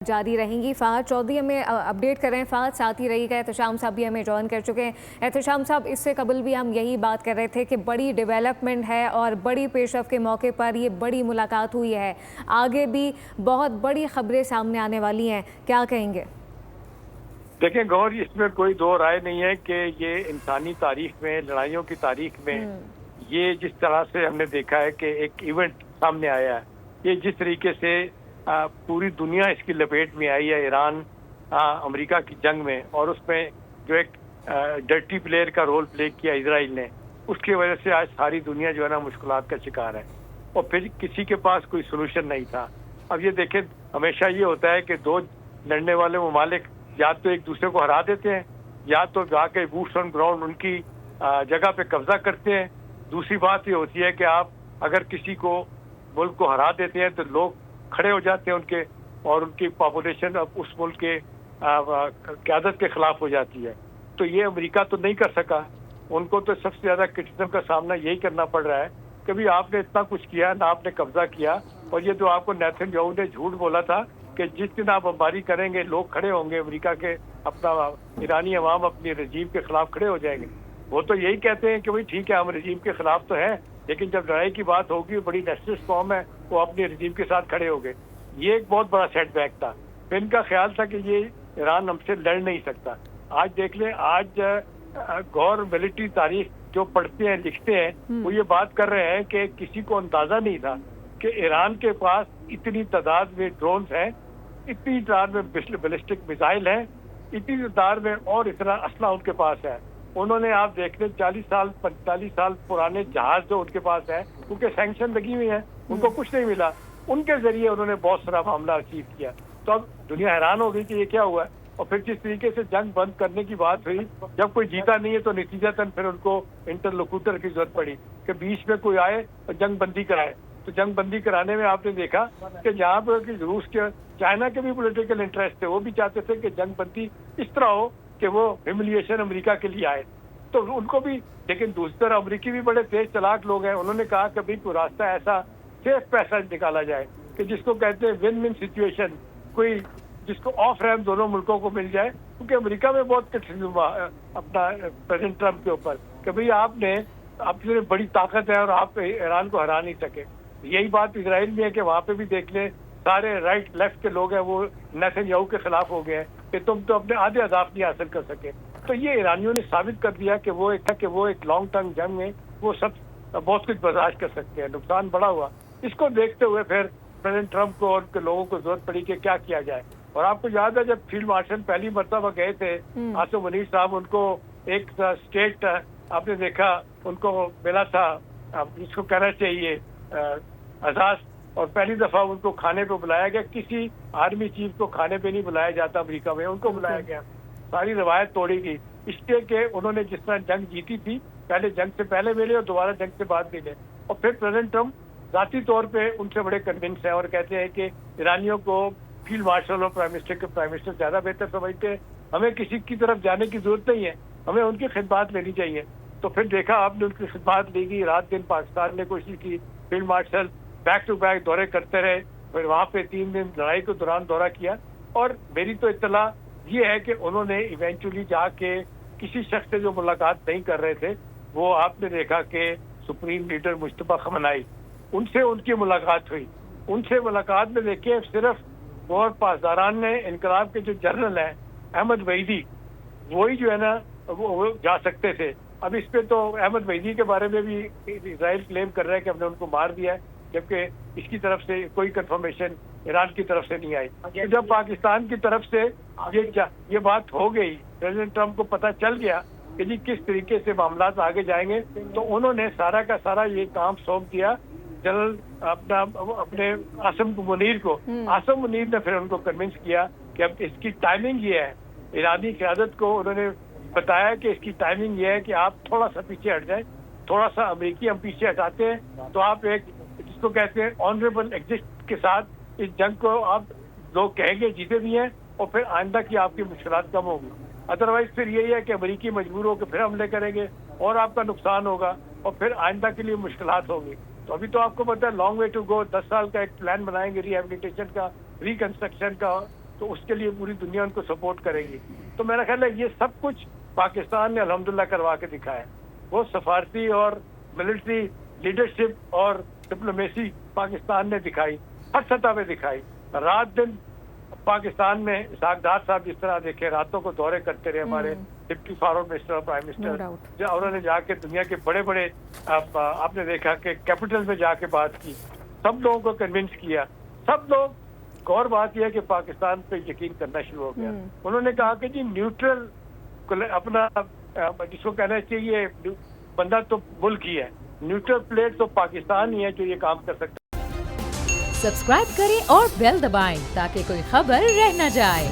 जारी रहेंगी। फहद चौधरी हमें अपडेट कर रहे हैं। फहद साथ ही रहिएगा। एहतशाम साहब भी हमें ज्वाइन कर चुके हैं। एहतशाम साहब, इससे कबल भी हम यही बात कर रहे थे कि बड़ी डेवलपमेंट है और बड़ी पेशरफ के मौके पर ये बड़ी मुलाकात हुई है। आगे भी बहुत बड़ी खबरें सामने आने वाली हैं, क्या कहेंगे? देखें गौर, इसमें कोई दो राय नहीं है कि ये इंसानी तारीख में, लड़ाइयों की तारीख में ये जिस तरह से हमने देखा है कि एक इवेंट सामने आया है, ये जिस तरीके से पूरी दुनिया इसकी लपेट में आई है ईरान अमेरिका की जंग में, और उसमें जो एक डर्टी प्लेयर का रोल प्ले किया इजराइल ने, उसकी वजह से आज सारी दुनिया जो है ना मुश्किलात का शिकार है और फिर किसी के पास कोई सोल्यूशन नहीं था। अब ये देखें, हमेशा ये होता है कि दो लड़ने वाले ममालिक या तो एक दूसरे को हरा देते हैं या तो जाके बूट्स ऑन ग्राउंड उनकी जगह पे कब्जा करते हैं। दूसरी बात ये होती है कि आप अगर किसी को मुल्क को हरा देते हैं तो लोग खड़े हो जाते हैं उनके, और उनकी पॉपुलेशन अब उस मुल्क के क़यादत के खिलाफ हो जाती है। तो ये अमेरिका तो नहीं कर सका, उनको तो सबसे ज़्यादा क्रिटिसिज्म का सामना यही करना पड़ रहा है कि भाई आपने इतना कुछ किया ना, आपने कब्जा किया, और ये जो आपको नेतन्याहू ने झूठ बोला था कि जिस दिन आप बमबारी करेंगे लोग खड़े होंगे अमेरिका के, अपना ईरानी अवाम अपनी रजीम के खिलाफ खड़े हो जाएंगे। वो तो यही कहते हैं कि भाई ठीक है हम रजीम के खिलाफ तो हैं, लेकिन जब लड़ाई की बात होगी बड़ी नेशनलिस्ट कौम है, वो अपने रजीम के साथ खड़े हो गए। ये एक बहुत बड़ा सेटबैक था। फिर इनका ख्याल था कि ये ईरान हमसे लड़ नहीं सकता। आज देख लें, आज गौर मिलिट्री तारीख जो पढ़ते हैं लिखते हैं वो ये बात कर रहे हैं कि किसी को अंदाजा नहीं था कि ईरान के पास इतनी तादाद में ड्रोन्स हैं, इतनी तादाद में बैलिस्टिक मिसाइल हैं, इतनी तादाद में और इतना असला उनके पास है। उन्होंने आप देख लें 40 साल 45 साल पुराने जहाज जो उनके पास है, उनके सैंक्शन लगी हुई है, उनको कुछ नहीं मिला, उनके जरिए उन्होंने बहुत सारा मामला अचीव किया। तो अब दुनिया हैरान हो गई कि ये क्या हुआ है। और फिर जिस तरीके से जंग बंद करने की बात हुई, जब कोई जीता नहीं है तो नतीजतन फिर उनको इंटरलोक्यूटर की जरूरत पड़ी कि बीच में कोई आए और जंग बंदी कराए। तो जंग बंदी कराने में आपने देखा कि जहाँ पर कि रूस के, चाइना के भी पॉलिटिकल इंटरेस्ट थे, वो भी चाहते थे कि जंग बंदी इस तरह हो कि वो ह्यूमिलिएशन अमेरिका के लिए आए, तो उनको भी। लेकिन दूसरी तरफ अमेरिकी भी बड़े तेज चलाक लोग हैं, उन्होंने कहा कि भाई कोई रास्ता ऐसा सेफ पैसा निकाला जाए कि जिसको कहते हैं विन विन सिचुएशन, कोई जिसको ऑफ रैम्प दोनों मुल्कों को मिल जाए। क्योंकि अमेरिका में बहुत क्रिटिसिज्म हुआ अपना प्रेसिडेंट ट्रम्प के ऊपर कि भाई आपने अपनी बड़ी ताकत है और आप ईरान को हरा नहीं सके। यही बात इजराइल में है कि वहाँ पे भी देख लें, सारे राइट लेफ्ट के लोग हैं वो नेतन्याहू के खिलाफ हो गए हैं कि तुम तो अपने आधे अहदाफ नहीं हासिल कर सके। तो ये ईरानियों ने साबित कर दिया कि वो एक लॉन्ग टर्म जंग में वो सब बहुत कुछ बर्दाश्त कर सकते हैं। नुकसान बड़ा हुआ। इसको देखते हुए फिर प्रेसिडेंट ट्रम्प को और के लोगों को जरूरत पड़ी कि क्या किया जाए। और आपको याद है जब फील्ड मार्शल पहली मरतबा गए थे आसिम मुनीर साहब, उनको एक स्टेट आपने देखा उनको मिला था, इसको कहना चाहिए एजाज, और पहली दफा उनको खाने पे बुलाया गया। किसी आर्मी चीफ को खाने पे नहीं बुलाया जाता अमेरिका में, उनको बुलाया गया। सारी रवायत तोड़ी गई इसलिए कि उन्होंने जिस तरह जंग जीती थी, पहले जंग से पहले मिले और दोबारा जंग से बाद मिले। और फिर प्रेसिडेंट ट्रम्प जाती तौर पे उनसे बड़े कन्विंस हैं और कहते हैं कि ईरानियों को फील्ड मार्शल और प्राइम मिनिस्टर ज्यादा बेहतर समझते हैं, हमें किसी की तरफ जाने की जरूरत नहीं है, हमें उनकी खिदमत लेनी चाहिए। तो फिर देखा आपने, उनकी खिदमत ली गई। रात दिन पाकिस्तान ने कोशिश की, field marshal back to back दौरे करते रहे, फिर वहाँ पे 3 दिन लड़ाई के दौरान दौरा किया। और मेरी तो इत्तला ये है कि उन्होंने इवेंचुअली जाके किसी शख्स से जो मुलाकात नहीं कर रहे थे, वो आपने देखा कि सुप्रीम लीडर मुश्तबा खमनाई, उनसे उनकी मुलाकात हुई। उनसे मुलाकात में देखिए सिर्फ और पासदारान ने इनकलाब के जो जनरल हैं अहमद वहीदी, वही जो है ना वो जा सकते थे। अब इस पे तो अहमद वहीदी के बारे में भी इजराइल क्लेम कर रहा है कि हमने उनको मार दिया है, जबकि इसकी तरफ से कोई कंफर्मेशन ईरान की तरफ से नहीं आई। तो जब पाकिस्तान की तरफ से ये बात हो गई, प्रेसिडेंट ट्रम्प को पता चल गया कि जी किस तरीके से मामला आगे जाएंगे, तो उन्होंने सारा का सारा ये काम सौंप दिया जनरल अपने आसिम मुनीर को। आसिम मुनीर ने फिर उनको कन्विंस किया कि अब इसकी टाइमिंग ये है। ईरानी क़यादत को उन्होंने बताया कि इसकी टाइमिंग ये है कि आप थोड़ा सा पीछे हट जाए, थोड़ा सा अमेरिकी हम पीछे हटाते हैं तो आप एक जिसको कहते हैं ऑनरेबल एग्जिट के साथ इस जंग को आप लोग कहेंगे जीते भी हैं, और फिर आइंदा की आपकी मुश्किलात कम होगी। अदरवाइज फिर यही है कि अमेरिकी मजबूर होकर फिर हमले करेंगे और आपका नुकसान होगा और फिर आइंदा के लिए मुश्किलात होगी। तो अभी तो आपको पता है लॉन्ग वे टू गो। 10 साल का एक प्लान बनाएंगे रिहेबिलिटेशन का, रिकंस्ट्रक्शन का, تو اس کے لیے پوری دنیا ان کو سپورٹ کرے گی. تو میرا خیال ہے یہ سب کچھ پاکستان نے الحمدللہ کروا کے دکھایا. وہ سفارتی اور ملٹری لیڈرشپ اور ڈپلومیسی پاکستان نے دکھائی, ہر سطح پہ دکھائی. رات دن پاکستان میں اسحاق ڈار صاحب جس طرح دیکھے راتوں کو دورے کرتے رہے ہمارے ڈپٹی فارورڈ منسٹر اور پرائم منسٹر, انہوں نے جا کے دنیا کے بڑے بڑے آپ نے دیکھا کہ کیپٹل میں جا کے بات کی, سب لوگوں کو کنونس کیا. سب لوگ اور بات یہ ہے کہ پاکستان پہ یقین کرنا شروع ہو گیا. انہوں نے کہا کہ جی نیوٹرل اپنا جس کو کہنا چاہیے بندہ تو ملک ہی ہے, نیوٹرل پلیٹ تو پاکستان ہی ہے جو یہ کام کر سکتا ہے. سبسکرائب کریں اور بیل دبائیں تاکہ کوئی خبر رہ نہ جائے.